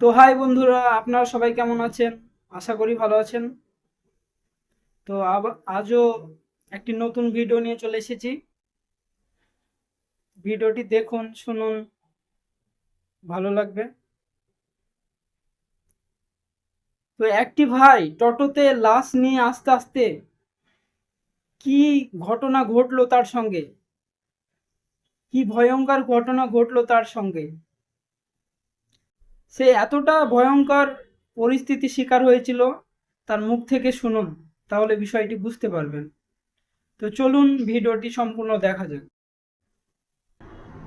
তো হাই বন্ধুরা, আপনারা সবাই কেমন আছেন? আশা করি ভালো আছেন। তো আজও একটি নতুন ভিডিও নিয়ে চলে এসেছি। ভিডিওটি দেখুন, শুনুন, ভালো লাগবে। তো একটি ভাই টোটোতে লাশ নিয়ে আস্তে আস্তে কি ঘটনা ঘটলো তার সঙ্গে, কি ভয়ঙ্কর ঘটনা ঘটলো তার সঙ্গে। সে এতটা ভয়ঙ্কর পরিস্থিতির শিকার হয়েছিল, তার মুখ থেকে শুনুন, তাহলে বিষয়টি বুঝতে পারবেন। তো চলুন ভিডিওটি সম্পূর্ণ দেখা যাক।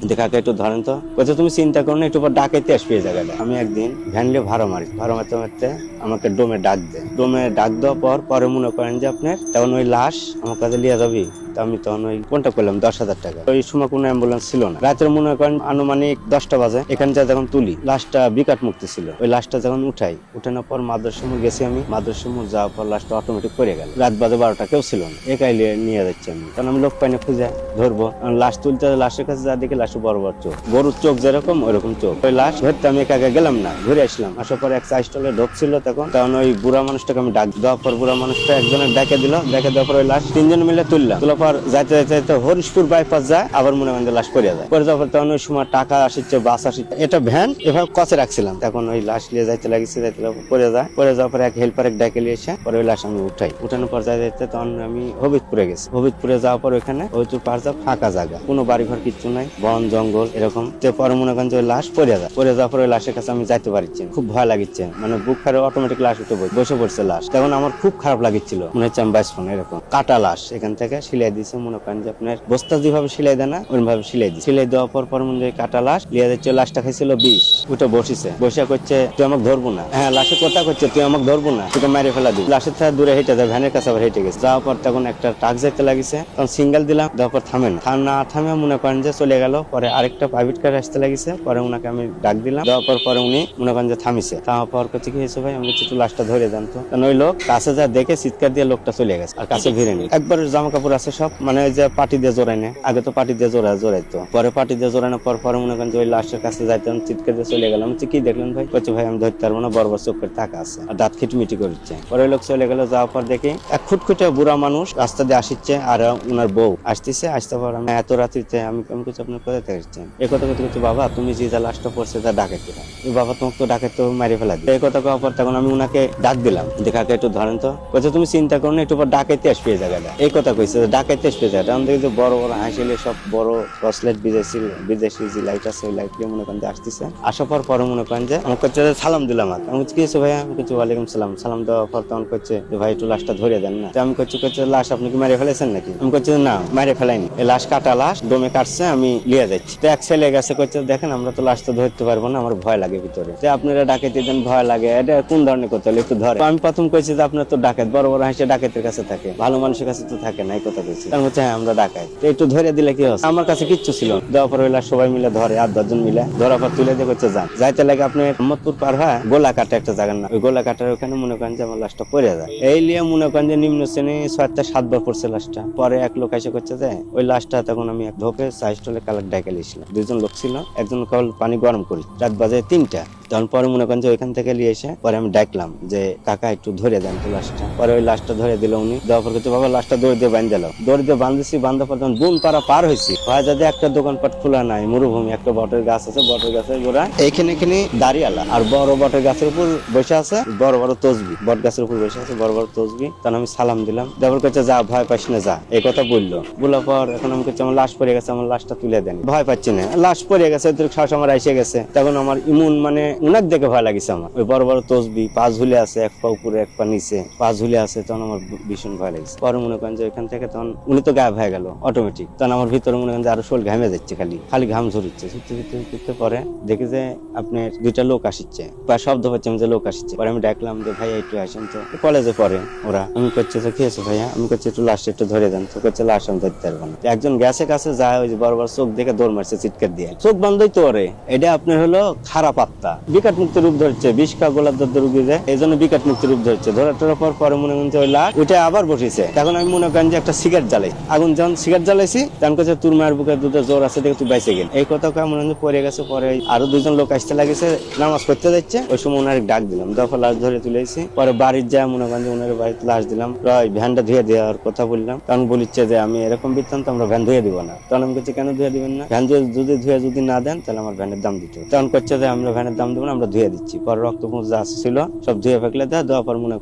দেখাকে একটু ধরেন তো বলছে তুমি চিন্তা করো না, একটু পর ডাকাইতে আসবে এই জায়গাটা। আমি একদিন ভ্যান নিয়ে ভাড়া মারতে মারতে আমাকে ডোমে ডাক দেয়। ডোমে ডাক দেওয়ার পরে মনে করেন যে আপনার তখন ওই লাশ আমার কাছে লিয়ে যাবি। তো আমি তখন ওই কোনটা করলাম 10,000 টাকা। ওই সময় কোনো অ্যাম্বুলেন্স ছিল না। রাতের মনে করেন আনুমানিক 10টা বাজে এখান থেকে যখন তুলি লাশটা বিকাট মুক্তি ছিল, ওই লাশটা যখন উঠানোর পর মাদ্রাসা মোড় গেছি। আমি মাদ্রাসা মোড় যাওয়ার পর লাশটা অটোমেটিক পড়ে গেল। রাত বাজে 12টা, কেউ ছিল না, একাই নিয়ে যাচ্ছি আমি। কারণ আমি লোক পাইনি খুঁজে ধরবো। লাশ তুলতে লাশের কাছে যা দেখি লাশ বড় বড় চোখ, গরুর চোখ যেরকম ওইরকম চোখ। ওই লাশ ধরতে আমি একা গেলাম না, ঘুরে আসলাম। আসার পর এক চা স্টলে ঢোকছিল, তখন ওই বুড়া মানুষটাকে আমি ডাক দেওয়ার পর বুড়া মানুষটা একজনের ডেকে দিল। ডেকে দেওয়ার পর ওই লাশ তিনজন মিলে তুললাম। তোলার পর যাইতে যাইতে হরিশপুর বাইপাস যায়, আবার মনে করেন লাশ পড়ে যায়। পরে যাওয়ার পর তখন ওই সময় টাকা আসছে, বাস আসছে, এটা ভ্যান এভাবে কচে রাখছিলাম। তখন ওই লাশ নিয়ে যাইতে লাগিয়েছে, পরে যাওয়ার পর এক হেল্পার ডেকে নিয়ে এসে পরে ওই লাশ আমি উঠানোর পর যাইতে তখন আমি হবিবপুরে গেছি। হবিবপুরে যাওয়ার পর ওইখানে হয়তো পারজা ফাঁকা জায়গা, কোনো বাড়িঘর কিচ্ছু নাই, বন জঙ্গল এরকম। পরে মনে করেন যে ওই লাশ পড়ে যাওয়ার পর ওই লাশের কাছে আমি যাইতে পারছি, খুব ভয় লাগিচ্ছে। মানে বুক ফারে অটোমেটিক লাশ উঠে বসে পড়ছে লাশ। তখন আমার খুব খারাপ লাগিচ্ছিল, মনে হচ্ছে আমি বাঁচবো না। এরকম কাটা লাশ এখান থেকে সিলাই দিয়েছে, মনে করেন যে আপনার বস্তা যেভাবে সিলাই দেয় না ওইরকম ভাবে সিলাই দিচ্ছে। সিলাই দেওয়ার পর মনে হয় কাটা লাশ লিয়ে যাচ্ছে। লাশটা খাইছিল বিষ। উঠে বসে করছে তুই আমাকে ধরবো না। হ্যাঁ, লাশের কথা করছে তুই আমাকে ধরবো না, তোকে মেরে ফেলা দিই। লাশের থেকে দূরে হেঁটে যায়, ভ্যানের কাছে আবার হেঁটে গেছে। যাওয়ার পর তখন একটা ট্রাক যাইতে লাগিছে, তখন সিঙ্গেল দিলাম। দেওয়ার পর থামে না থামে মনে করেন যে চলে গেল। পরে আরেকটা প্রাইভেট কার আসতে লাগিছে, পরে ওনাকে আমি ডাক দিলাম। দেওয়ার পরে উনি মনে করেন যে থামিছে। থামার পর করছে কি হয়েছে ভাই, আমি বলছি একটু লাশটা ধরে দেন তো। কারণ ওই লোক কাছে যা দেখে চিৎকার দিয়ে লোকটা চলে গেছে, আর কাছে ভিড়ে নেই। একবার জামা কাপড় আছে সব, মানে ওই যে পাটি দিয়ে জোড়াই নেয়, আগে তো পাটি দিয়ে জোড়াইতো। পরে পাটি দিয়ে জোড়ানোর পরে মনে করেন যে ওই লাশের কাছে যাইতাম, চিৎকার দিয়ে চলে গেলাম। কি দেখলেন ভাই? বলছে ভাই আমি ধরতে পারবো না, বড় চোখের টাকা আছে আর দাঁত খিটমিটি করছে। পরে ওই লোক চলে গেল। যাওয়ার পর দেখি এক খুটখুটে বুড়া মানুষ রাস্তা দিয়ে আসছে, আর উনার বউ আসতে পর আমি এত রাত্রিতে আমি কিছু আপনার কোথায় থেকে আসছেন এই কথা করতে বাবা তুমি যে যা লাশটা পড়ছে তা ডাকাইতে বাবা, তোমাকে তো ডাকাইতে মারি ফেলা দিই। এই কথা কওয়ার পর তখন আমি উনাকে ডাক দিলাম, দেখাকে একটু ধরেন তো। বলছে তুমি চিন্তা করো না, একটু পর ডাকাইতে আসবে এই জায়গাটা। এই কথা কইছে, ডাকাইতে আসবে জায়গাটা। আমি দেখি বড় বড় হাসিলে সব বড় টর্চ লাইট, বিদেশি যে লাইট আছে ওই লাইট দিয়ে মনে করেন আসতেছে। আসার পরে মনে করেন যে আমার কাছে সালাম দিলাম। আমি কি হয়েছে ভাইয়া? আমি কিছু ওয়ালাইকুম সালাম দেওয়ার পর তখন করছে যে ভাই একটু লাশটা ধরে দেন না। আমি করছি লাশ আপনি কি মেরে ফেলেছেন নাকি? আমি করছি না মেরে ফেলাইনি, এই লাশ কাটা লাশ ডোমে কাটছে, আমি লিয়ে যাচ্ছি। তো এক ছেলে গেছে, করছে দেখেন আমরা তো লাশ তো ধরতে পারবো না, আমার ভয় লাগে ভিতরে। যে আপনারা ডাকাইতে দেন, ভয় লাগে, এটা কোন ধরনের কথা হলে একটু ধরে। আমি প্রথম কইছি যে আপনার তো ডাকাত, বড় বড় হাসি ডাকাতের কাছে থাকে, ভালো মানুষের কাছে তো থাকে না। এই কথা কইছি। তার হচ্ছে হ্যাঁ আমরা ডাকাত, তো একটু ধরে দিলে কি হচ্ছে? আমার কাছে কিচ্ছু ছিল না। দেওয়ার পর ওই লাশ সবাই মিলে ধরে, 8-10 জন মিলে ধরার পর তুলে দিয়ে করছে যান। যাইতে লাগে আপনি মোহাম্মদপুর পার হয় গোলা কাটা একটা জায়গার না, ওই গোলা কাটার ওখানে মনে করেন যে আমার লাশটা পড়ে যায়। এই নিয়ে মনে করেন যে নিম্ন শ্রেণী 6-7 বার পড়ছে লাশটা। পরে এক লোক এসে করছে যে ওই লাশটা তখন আমি এক ধোপে সাইস্টলে কালার ডাইকে লিয়েছিলাম। 2জন লোক ছিল, একজন কেবল পানি গরম করি, রাত বাজে 3টা। তখন পরে মনে করেন যে ওইখান থেকে নিয়ে এসে পরে আমি ডাকলাম যে কাকা একটু ধরে দেন তো লাশটা। পরে ওই লাশটা ধরে দিল উনি। দেওয়ার পর কিছু বাবা লাশটা দৌড় দিয়ে বাঁধ দিল। দৌড় দিয়ে বাঁধেছি, বাঁধার পর তখন বুন পাড়া পার হয়েছি। হয় যদি একটা দোকানপাট খোলা নাই, মরুভূমি, একটা বটের গাছ আছে, বটের গাছের গোড়া এইখানে দাঁড়িয়ালা, আর বড় বটের গাছের উপর বসে আছে বড় বড় তসবি, বট গাছের উপর বসে আছে বড় বড় তসবি। তখন আমি সালাম দিলাম। দেওয়ার কাছে যা ভয় পাইস না যা, এই কথা বললো। বলার পর এখন আমি করছি আমার লাশ পড়ে গেছে, আমার লাশটা তুলে দেন। ভয় পাচ্ছি না, লাশ পড়ে গেছে, সাহস আমার এসে গেছে। তখন আমার ইমুন মানে উনাক দেখে ভয় লাগিছে আমার। ওই বড় বড় তসবি, পা ঝুলে আছে, এক পা উপরে এক পা নিচে, পা ঝুলে আছে। তখন আমার ভীষণ ভয় লাগিছে। পরে মনে করেন যে ওইখান থেকে তখন উনি তো গায়েব হয়ে গেল অটোমেটিক। তখন আমার ভিতরে মনে করেন যে আরো শরীর ঘামে যাচ্ছে, খালি ঘাম ঝরিচ্ছে। ছুটতে পরে দেখি যে আপনার 2টা লোক আসছে, বা শব্দ পাচ্ছি যে লোক আসছে। পরে আমি ডাকলাম যে ভাই একটু আসেন তো। কলেজে পড়ে ওরা। আমি করছে তো কি আছে ভাইয়া? আমি করছি একটু লাশটা একটু ধরে দেন তো। করছে লাশ আমি ধরতে পারবো না। একজন গ্যাসের কাছে যায়, ওই যে বড় বড় চোখ দেখে দৌড় মারছে চিৎকার দিয়ে। চোখ বন্ধই তো ওরে, এটা আপনার হলো খারাপ আত্মা, বিকাট মুক্ত রূপ ধরছে, বিষ খা গোলাপ দত্ত রুগীদের এই জন্য বিকাট মুক্ত রূপ ধরছে। ধরার পর পরে মনে করেন যে ওই লাশ ওইটা আবার বসেছে। এখন আমি মনে করেন যে একটা সিগারেট জ্বালাই, আগুন যখন সিগারেট জ্বালাইছি তখন কাছে তোর মায়ের বুকে দুটো জোর আছে দেখে তুই বাইসে গেল। এই কথা মনে হয় পড়ে গেছে। পরে আরো দুজন লোক আসতে লাগেছে, নামাজ পড়তে যাচ্ছে, ওই সময় ওনার ডাক দিলাম, দফা লাশ ধরে তুলেছি। পরে বাড়ির যা মনে করেন যে ওনার বাড়িতে লাশ দিলাম, ভ্যানটা ধুয়ে দেওয়ার কথা বললাম। তখন বলিচ্ছে যে আমি এরকম বৃত্তান্ত, আমরা ভ্যান ধুয়ে দিব না। তখন আমি বলছি কেন ধুয়ে দিবেন না? ভ্যান যদি না দেন তাহলে আমার ভ্যানের দাম দিতে হবে। তখন করছে যে আমরা ভ্যানের দাম দেবো না, আমরা ধুয়ে দিচ্ছি। পরে রক্তপুঞ্জ যা ছিল সব ধুয়ে ফেকলে দেওয়া পর মনে